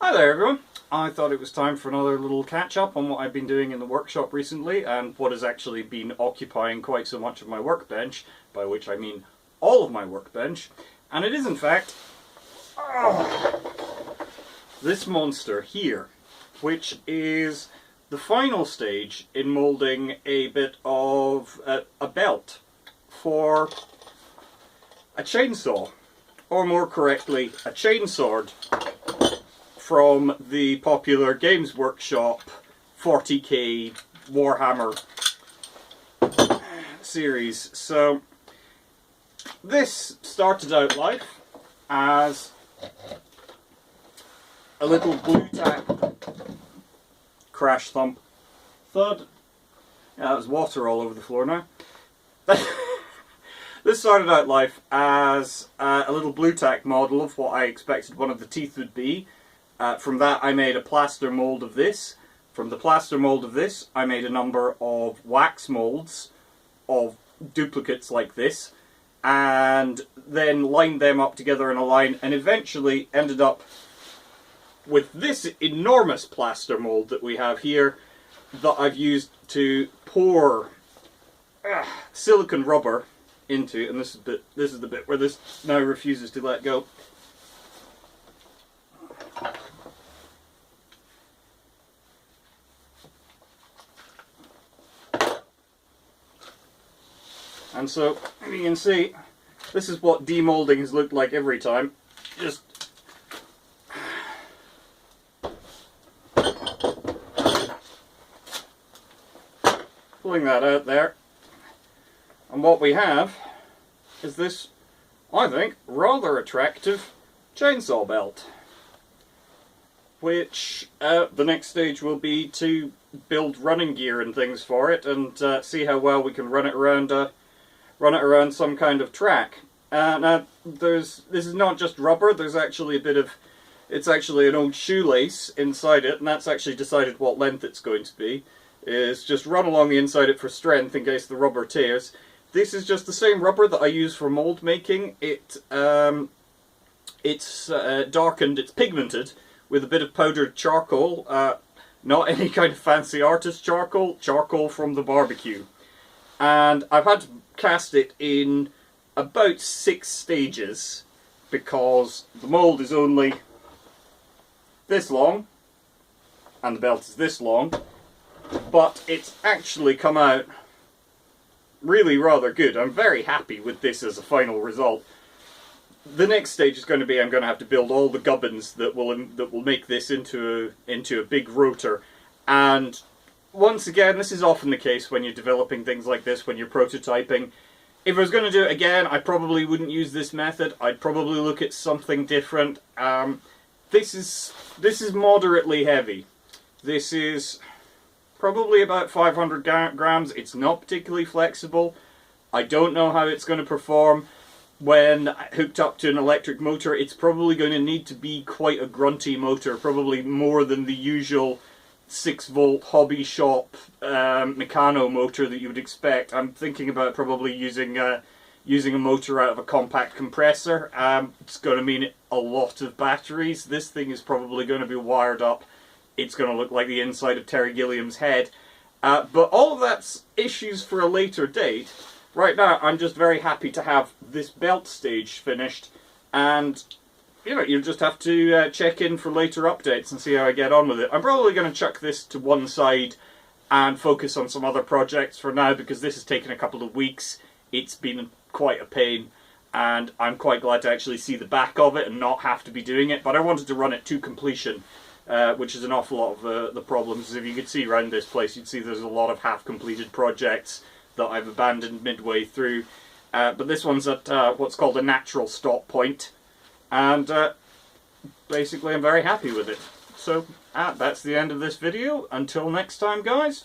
Hi there everyone. I thought it was time for another little catch up on what I've been doing in the workshop recently and what has actually been occupying quite so much of my workbench, by which I mean all of my workbench. And it is in fact this monster here, which is the final stage in moulding a bit of a belt for a chainsaw, or more correctly a chainsword, from the popular Games Workshop 40k Warhammer series. So this started out life as a little blue tack crash thump thud. Yeah, there's water all over the floor now. This started out life as a little blue tack model of what I expected one of the teeth would be. From that I made a plaster mould of this. From the plaster mould of this I made a number of wax moulds of duplicates like this, and then lined them up together in a line, and eventually ended up with this enormous plaster mould that we have here, that I've used to pour silicone rubber into. And this is the bit where this now refuses to let go. And so, you can see, this is what demoulding has looked like every time. Just pulling that out there. And what we have is this, I think, rather attractive chainsaw belt. Which the next stage will be to build running gear and things for it, and see how well we can run it around some kind of track. Now, this is not just rubber. There's actually a bit of, it's actually an old shoelace inside it, and that's actually decided what length it's going to be. Is just run along the inside it for strength in case the rubber tears. This is just the same rubber that I use for mould making. It's darkened, it's pigmented with a bit of powdered charcoal, not any kind of fancy artist charcoal, charcoal from the barbecue. And I've had to cast it in about 6 stages because the mould is only this long and the belt is this long, but it's actually come out really rather good. I'm very happy with this as a final result. The next stage is going to be, I'm going to have to build all the gubbins that will make this into a big rotor. And once again, this is often the case when you're developing things like this, when you're prototyping. If I was going to do it again, I probably wouldn't use this method. I'd probably look at something different. This is moderately heavy. This is probably about 500 grams. It's not particularly flexible. I don't know how it's going to perform when hooked up to an electric motor. It's probably going to need to be quite a grunty motor, probably more than the usual 6-volt hobby shop mechano motor that you would expect. I'm thinking about probably using a motor out of a compact compressor. It's going to mean a lot of batteries. This thing is probably going to be wired up. It's going to look like the inside of Terry Gilliam's head. But all of that's issues for a later date. Right now, I'm just very happy to have this belt stage finished, and you know, you'll just have to check in for later updates and see how I get on with it. I'm probably going to chuck this to one side and focus on some other projects for now, because this has taken a couple of weeks. It's been quite a pain, and I'm quite glad to actually see the back of it and not have to be doing it. But I wanted to run it to completion, which is an awful lot of the problems. If you could see around this place, you'd see there's a lot of half-completed projects that I've abandoned midway through. But this one's at what's called a natural stop point. And basically I'm very happy with it. So that's the end of this video. Until next time, guys,